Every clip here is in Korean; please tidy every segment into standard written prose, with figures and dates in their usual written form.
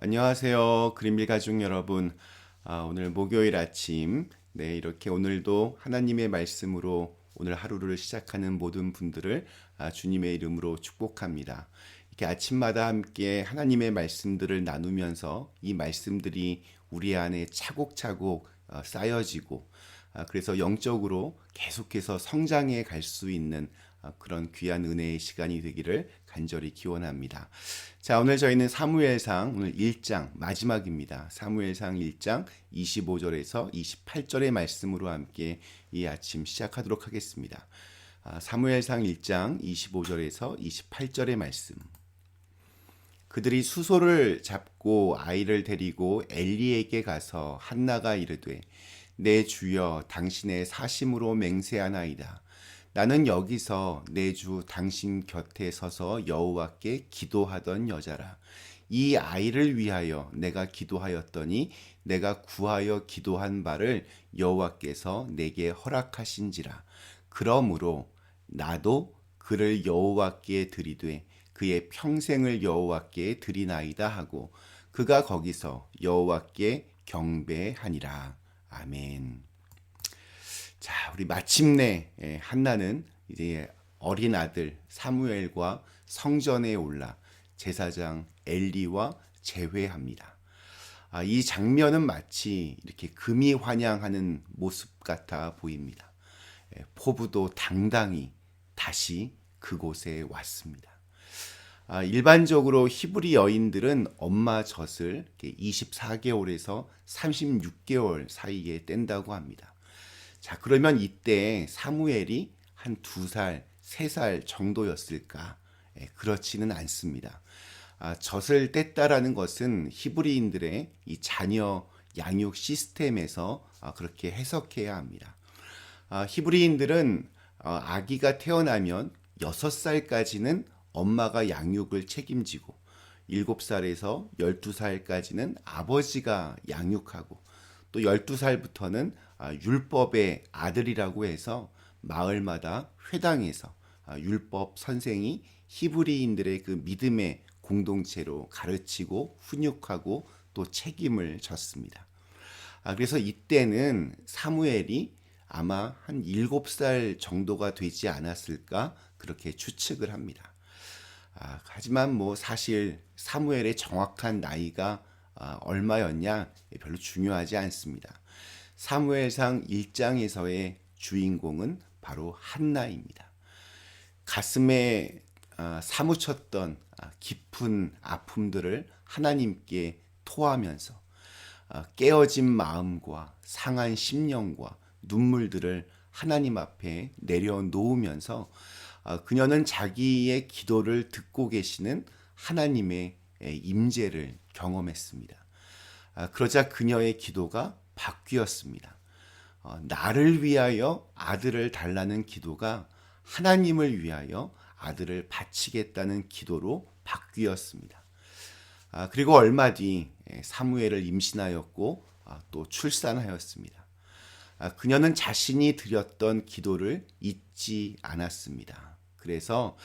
안녕하세요. 그린빌 가족 여러분. 오늘 목요일 아침, 이렇게 오늘도 하나님의 말씀으로 오늘 하루를 시작하는 모든 분들을 주님의 이름으로 축복합니다. 이렇게 아침마다 함께 하나님의 말씀들을 나누면서 이 말씀들이 우리 안에 차곡차곡 쌓여지고 그래서 영적으로 계속해서 성장해 갈 수 있는 그런 귀한 은혜의 시간이 되기를 간절히 기원합니다. 자, 오늘 저희는 사무엘상 오늘 1장 마지막입니다. 사무엘상 1장 25절에서 28절의 말씀으로 함께 이 아침 시작하도록 하겠습니다. 사무엘상 1장 25절에서 28절의 말씀. 그들이 수소를 잡고 아이를 데리고 엘리에게 가서 한나가 이르되 내 주여 당신의 사심으로 맹세하나이다. 나는 여기서 내 주 당신 곁에 서서 여호와께 기도하던 여자라. 이 아이를 위하여 내가 기도하였더니 내가 구하여 기도한 바를 여호와께서 내게 허락하신지라. 그러므로 나도 그를 여호와께 드리되 그의 평생을 여호와께 드리나이다 하고 그가 거기서 여호와께 경배하니라. 아멘. 자, 우리 마침내 한나는 이제 어린 아들 사무엘과 성전에 올라 제사장 엘리와 제회합니다. 이 장면은 마치 이렇게 금이 환영하는 모습 같아 보입니다. 포부도 당당히 다시 그곳에 왔습니다. 일반적으로 히브리 여인들은 엄마 젖을 24개월에서 36개월 사이에 뗀다고 합니다. 자, 그러면 이때 사무엘이 한 2살, 3살 정도였을까? 그렇지는 않습니다. 젖을 뗐다라는 것은 히브리인들의 이 자녀 양육 시스템에서 그렇게 해석해야 합니다. 히브리인들은 아기가 태어나면 6살까지는 엄마가 양육을 책임지고 7살에서 12살까지는 아버지가 양육하고 또 12살부터는 율법의 아들이라고 해서 마을마다 회당에서 율법 선생이 히브리인들의 그 믿음의 공동체로 가르치고 훈육하고 또 책임을 졌습니다. 그래서 이때는 사무엘이 아마 한 7살 정도가 되지 않았을까 그렇게 추측을 합니다. 하지만 뭐 사실 사무엘의 정확한 나이가 얼마였냐 별로 중요하지 않습니다. 사무엘상 1장에서의 주인공은 바로 한나입니다. 가슴에 사무쳤던 깊은 아픔들을 하나님께 토하면서 깨어진 마음과 상한 심령과 눈물들을 하나님 앞에 내려놓으면서 그녀는 자기의 기도를 듣고 계시는 하나님의 임재를 경험했습니다. 그러자 그녀의 기도가 바뀌었습니다. 나를 위하여 아들을 달라는 기도가 하나님을 위하여 아들을 바치겠다는 기도로 바뀌었습니다. 그리고 얼마 뒤 사무엘을 임신하였고 또 출산하였습니다. 그녀는 자신이 드렸던 기도를 잊지 않았습니다. 그래서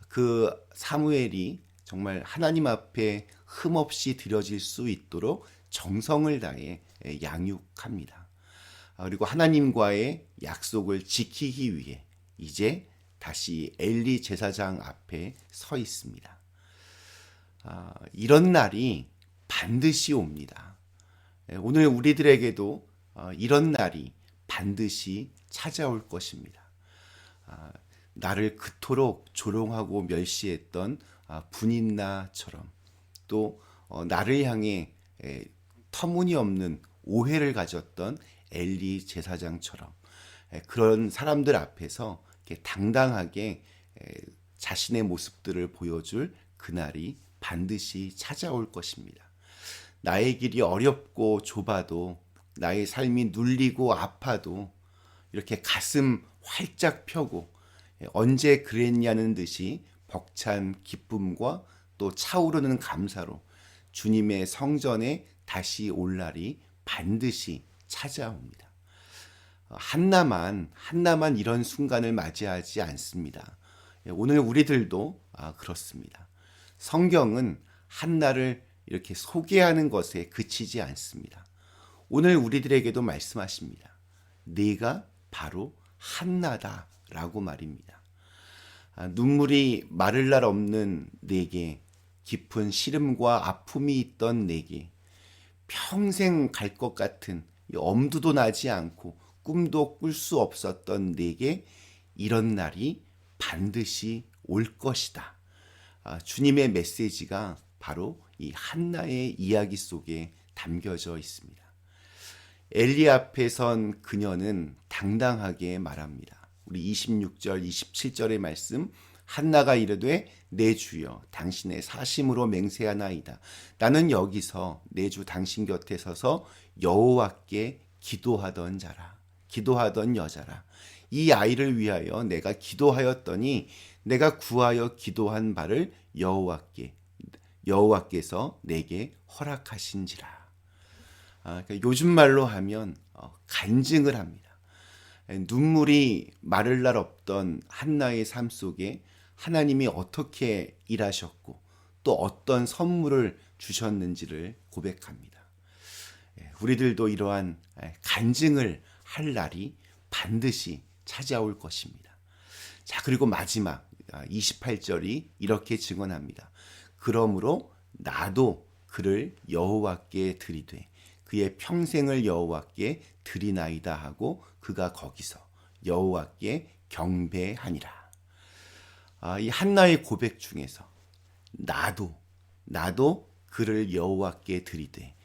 그 사무엘이 정말 하나님 앞에 흠없이 드려질 수 있도록 정성을 다해 양육합니다. 그리고 하나님과의 약속을 지키기 위해 이제 다시 엘리 제사장 앞에 서 있습니다. 이런 날이 반드시 옵니다. 오늘 우리들에게도 이런 날이 반드시 찾아올 것입니다. 나를 그토록 조롱하고 멸시했던 분인나처럼 또 나를 향해 터무니없는 오해를 가졌던 엘리 제사장처럼 그런 사람들 앞에서 당당하게 자신의 모습들을 보여줄 그날이 반드시 찾아올 것입니다. 나의 길이 어렵고 좁아도 나의 삶이 눌리고 아파도 이렇게 가슴 활짝 펴고 언제 그랬냐는 듯이 벅찬 기쁨과 또 차오르는 감사로 주님의 성전에 다시 올 날이 반드시 찾아옵니다. 한나만 이런 순간을 맞이하지 않습니다. 오늘 우리들도 그렇습니다. 성경은 한나를 이렇게 소개하는 것에 그치지 않습니다. 오늘 우리들에게도 말씀하십니다. 네가 바로 한나다라고 말입니다. 눈물이 마를 날 없는 내게, 깊은 시름과 아픔이 있던 내게, 평생 갈 것 같은 엄두도 나지 않고 꿈도 꿀 수 없었던 내게 이런 날이 반드시 올 것이다. 주님의 메시지가 바로 이 한나의 이야기 속에 담겨져 있습니다. 엘리 앞에 선 그녀는 당당하게 말합니다. 우리 26절, 27절의 말씀, 한나가 이르되 내 주여 당신의 사심으로 맹세하나이다. 나는 여기서 내 주 당신 곁에 서서 여호와께 기도하던 자라. 기도하던 여자라. 이 아이를 위하여 내가 기도하였더니 내가 구하여 기도한 바를 여호와께서 내게 허락하신지라. 그러니까 요즘 말로 하면 간증을 합니다. 눈물이 마를 날 없던 한나의 삶 속에 하나님이 어떻게 일하셨고 또 어떤 선물을 주셨는지를 고백합니다. 우리들도 이러한 간증을 할 날이 반드시 찾아올 것입니다. 자, 그리고 마지막 28절이 이렇게 증언합니다. 그러므로 나도 그를 여호와께 드리되 그의 평생을 여호와께 드리나이다 하고 그가 거기서 여호와께 경배하니라. 이 한나의 고백 중에서 나도 그를 여호와께 드리되,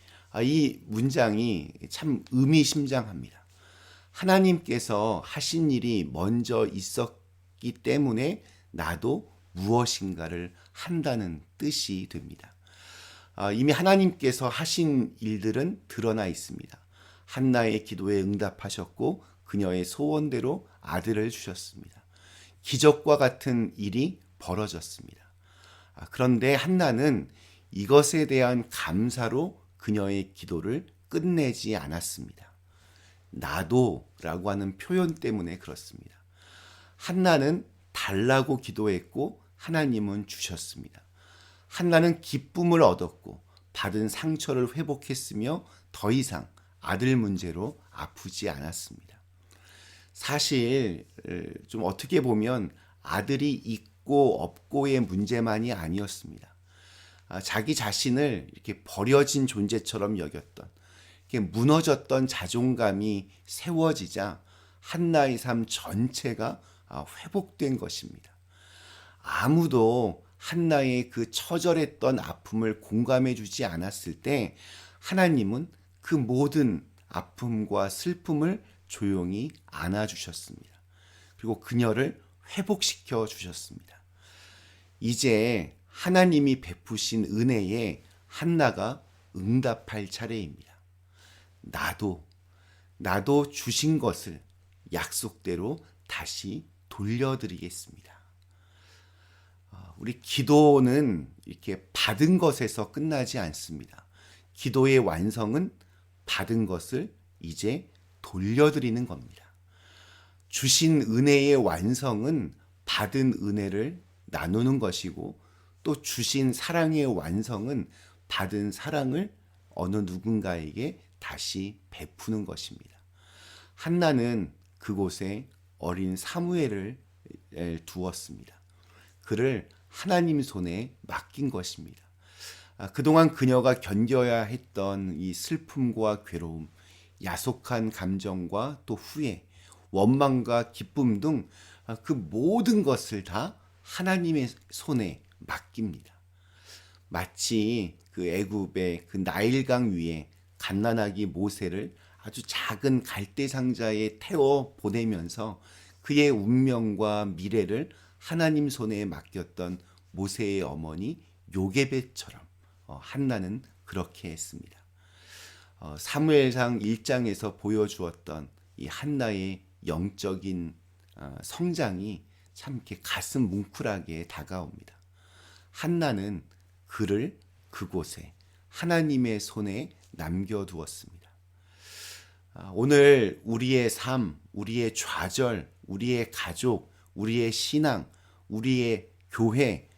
이 문장이 참 의미심장합니다. 하나님께서 하신 일이 먼저 있었기 때문에 나도 무엇인가를 한다는 뜻이 됩니다. 이미 하나님께서 하신 일들은 드러나 있습니다. 한나의 기도에 응답하셨고 그녀의 소원대로 아들을 주셨습니다. 기적과 같은 일이 벌어졌습니다. 그런데 한나는 이것에 대한 감사로 그녀의 기도를 끝내지 않았습니다. 나도라고 하는 표현 때문에 그렇습니다. 한나는 달라고 기도했고 하나님은 주셨습니다. 한나는 기쁨을 얻었고 받은 상처를 회복했으며 더 이상 아들 문제로 아프지 않았습니다. 사실 좀 어떻게 보면 아들이 있고 없고의 문제만이 아니었습니다. 자기 자신을 이렇게 버려진 존재처럼 여겼던, 이렇게 무너졌던 자존감이 세워지자 한나의 삶 전체가 회복된 것입니다. 아무도 한나의 그 처절했던 아픔을 공감해 주지 않았을 때 하나님은 그 모든 아픔과 슬픔을 조용히 안아주셨습니다. 그리고 그녀를 회복시켜 주셨습니다. 이제 하나님이 베푸신 은혜에 한나가 응답할 차례입니다. 나도 주신 것을 약속대로 다시 돌려드리겠습니다. 우리 기도는 이렇게 받은 것에서 끝나지 않습니다. 기도의 완성은 받은 것을 이제 돌려드리는 겁니다. 주신 은혜의 완성은 받은 은혜를 나누는 것이고 또 주신 사랑의 완성은 받은 사랑을 어느 누군가에게 다시 베푸는 것입니다. 한나는 그곳에 어린 사무엘을 두었습니다. 그를 하나님 손에 맡긴 것입니다. 그동안 그녀가 견뎌야 했던 이 슬픔과 괴로움, 야속한 감정과 또 후회, 원망과 기쁨 등 그 모든 것을 다 하나님의 손에 맡깁니다. 마치 그 애굽의 그 나일강 위에 갓난아기 모세를 아주 작은 갈대 상자에 태워 보내면서 그의 운명과 미래를 하나님 손에 맡겼던 모세의 어머니 요게벳처럼 한나는 그렇게 했습니다. 사무엘상 1장에서 보여주었던 이 한나의 영적인 성장이 참 이렇게 가슴 뭉클하게 다가옵니다. 한나는 그를 그곳에 하나님의 손에 남겨두었습니다. 오늘 우리의 삶, 우리의 좌절, 우리의 가족, 우리의 신앙, 우리의 교회,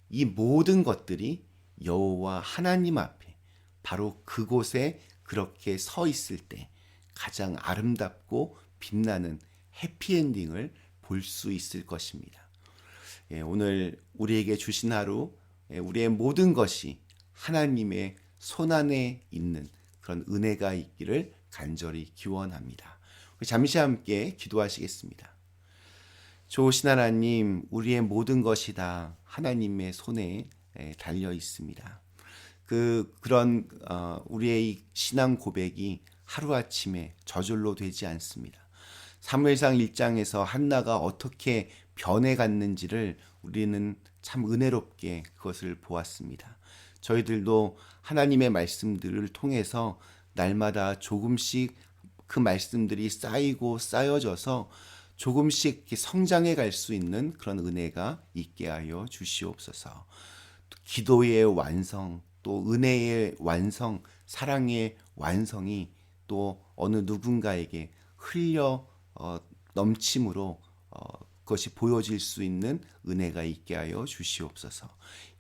이 모든 것들이 여호와 하나님 앞에 바로 그곳에 그렇게 서 있을 때 가장 아름답고 빛나는 해피엔딩을 볼 수 있을 것입니다. 오늘 우리에게 주신 하루, 우리의 모든 것이 하나님의 손안에 있는 그런 은혜가 있기를 간절히 기원합니다. 우리 잠시 함께 기도하시겠습니다. 좋으신 하나님, 우리의 모든 것이 다 하나님의 손에 달려 있습니다. 그런 우리의 이 신앙 고백이 하루아침에 저절로 되지 않습니다. 사무엘상 1장에서 한나가 어떻게 변해갔는지를 우리는 참 은혜롭게 그것을 보았습니다. 저희들도 하나님의 말씀들을 통해서 날마다 조금씩 그 말씀들이 쌓이고 쌓여져서 조금씩 성장해 갈 수 있는 그런 은혜가 있게 하여 주시옵소서. 기도의 완성, 또 은혜의 완성, 사랑의 완성이 또 어느 누군가에게 흘려 넘침으로 그것이 보여질 수 있는 은혜가 있게 하여 주시옵소서.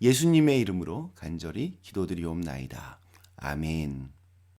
예수님의 이름으로 간절히 기도드리옵나이다. 아멘.